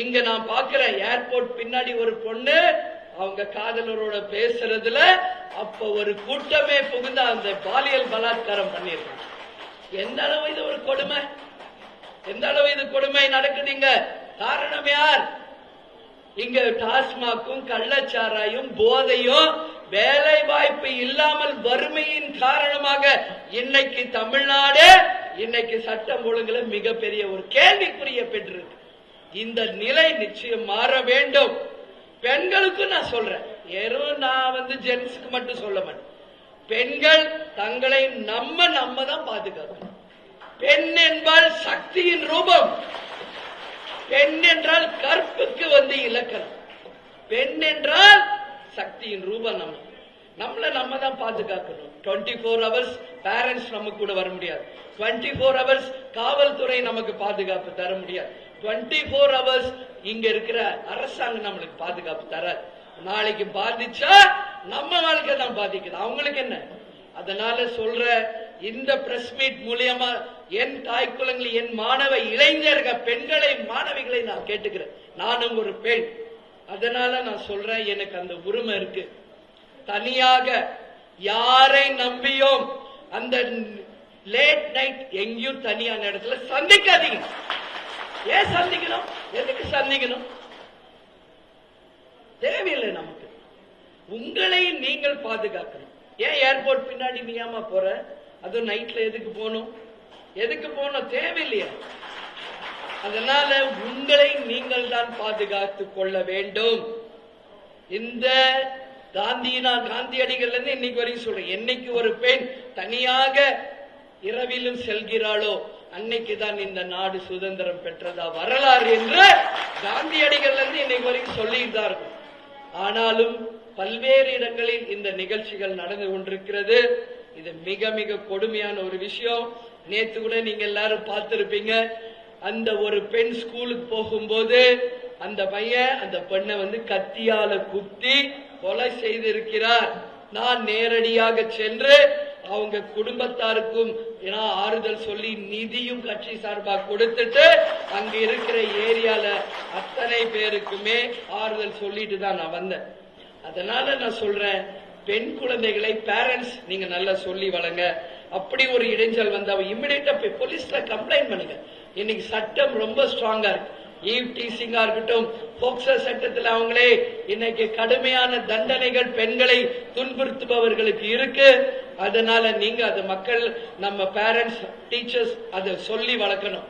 இங்க நான் பாக்குறேன் ஏர்போர்ட் பின்னாடி ஒரு பொண்ணு அவங்க காதலரோட பேசுறதுல அப்ப ஒரு கூட்டமே புகுந்த அந்த பாலியல் பலாத்காரம் பண்ணிருக்காங்க. எந்த அளவு இது ஒரு கொடுமை, எந்த அளவு இது கொடுமை நடக்குதுங்க. காரணம் யார்? இங்க டாஸ்மாக்கும் கள்ளச்சாராயும் போதையும் வேலை வாய்ப்பு இல்லாமல் வறுமையின் காரணமாக இன்னைக்கு தமிழ்நாடு இன்னைக்கு சட்டம் ஒழுங்குல மிகப்பெரிய ஒரு கேள்விக்குரிய பெற்றிருக்கு. இந்த நிலை நிச்சயம் மாற வேண்டும். பெண்களுக்கு நான் சொல்றேன், நான் ஜென்ஸுக்கு மட்டும் சொல்ல மாட்டேன். பெண்கள் தங்களை நம்ம தான் பாதுகாக்கணும். பெண் என்பால் சக்தியின் ரூபம். பெண் என்றால் கற்புக்கு இலக்கணம். பெண் என்றால் சக்தியின் ரூபம். நம்ம தான் பாதுகாக்கணும். 24 hours பேரண்ட்ஸ் நம்ம கூட வர முடியாது. 24 hours காவல்துறை நமக்கு பாதுகாப்பு தர முடியாது. 24 hours இங்க இருக்கிற அரசாங்கம் நம்மளுக்கு பாதுகாப்பு தராது. நாளைக்கு பாதிச்சா நம்ம வாழ்க்கை தான் பாதிக்குது, அவங்களுக்கு என்ன? அதனால சொல்ற இந்த பிரஸ் மீட் மூலியமா என் தாய் குலங்களை, என் மாணவ இளைஞர்கள், பெண்களை, மாணவிகளை நான் கேட்டுக்கிறேன். நானும் ஒரு பெண், அதனால நான் சொல்றேன், எனக்கு அந்த உரிமை இருக்கு. தனியாக யாரை நம்பியும் அந்த லேட் நைட் எங்கேயும் தனியான இடத்துல சந்திக்காதீங்க. ஏன் சந்திக்கணும்? எதுக்கு சந்திக்கணும்? தேவையில்லை நமக்கு. உங்களை நீங்கள் பாதுகாக்கணும். ஏன் ஏர்போர்ட் பின்னாடி நீ ஏமா போற? அதுவும் நைட்ல எதுக்கு போகணும்? எதுக்கு போகணும்? தேவையில்லையா? அதனால உங்களை நீங்கள் தான் பாதுகாத்துக் கொள்ள வேண்டும். இந்த காந்தியடிகள் இன்னைக்கு வரைக்கும் சொல்றேன், என்னைக்கு ஒரு பெண் தனியாக இரவிலும் செல்கிறாளோ அன்னைக்குதான் இந்த நாடு சுதந்திரம் பெற்றதா வரலாறு என்று காந்தியடிகள் இன்னைக்கு வரைக்கும் சொல்லிட்டு தான் இருக்கும். ஆனாலும் பல்வேறு இடங்களில் இந்த நிகழ்ச்சிகள் நடந்து கொண்டிருக்கிறது. இது மிக மிக கொடுமையான ஒரு விஷயம். நேத்து கூட நீங்க எல்லாரும் பார்த்திருப்பீங்க, அந்த ஒரு பெண் ஸ்கூலுக்கு போகும்போது அந்த பையன் அந்த பெண்ணை கத்தியால குத்தி கொலை செய்திருக்கிறார். நான் நேரடியாக சென்று அவங்க குடும்பத்தாருக்கும் ஆறுதல் சொல்லி நிதியும் கட்சி சார்பாக கொடுத்துட்டு அங்க இருக்கிற ஏரியால அத்தனை பேருக்குமே ஆறுதல் சொல்லிட்டு தான் நான் வந்தேன். அதனால நான் சொல்றேன், பெண் குழந்தைகளை பேரண்ட்ஸ் நீங்க நல்லா சொல்லி வளங்க. அப்படி ஒரு இடைஞ்சல் வந்தா இம்மிடியா போலீஸ்ல கம்ப்ளைண்ட் பண்ணுங்க. இன்னைக்கு சட்டம் ரொம்ப ஸ்ட்ராங்கா இருக்கு. ஈவ் டீசிங்கா இருக்கட்டும், போக்சோ சட்டத்தில் அவங்களே இன்னைக்கு கடுமையான தண்டனைகள் பெண்களை துன்புறுத்துபவர்களுக்கு இருக்கு. அதனால நீங்க அது மக்கள், நம்ம பேரண்ட்ஸ், டீச்சர்ஸ் அதை சொல்லி வளர்க்கணும்.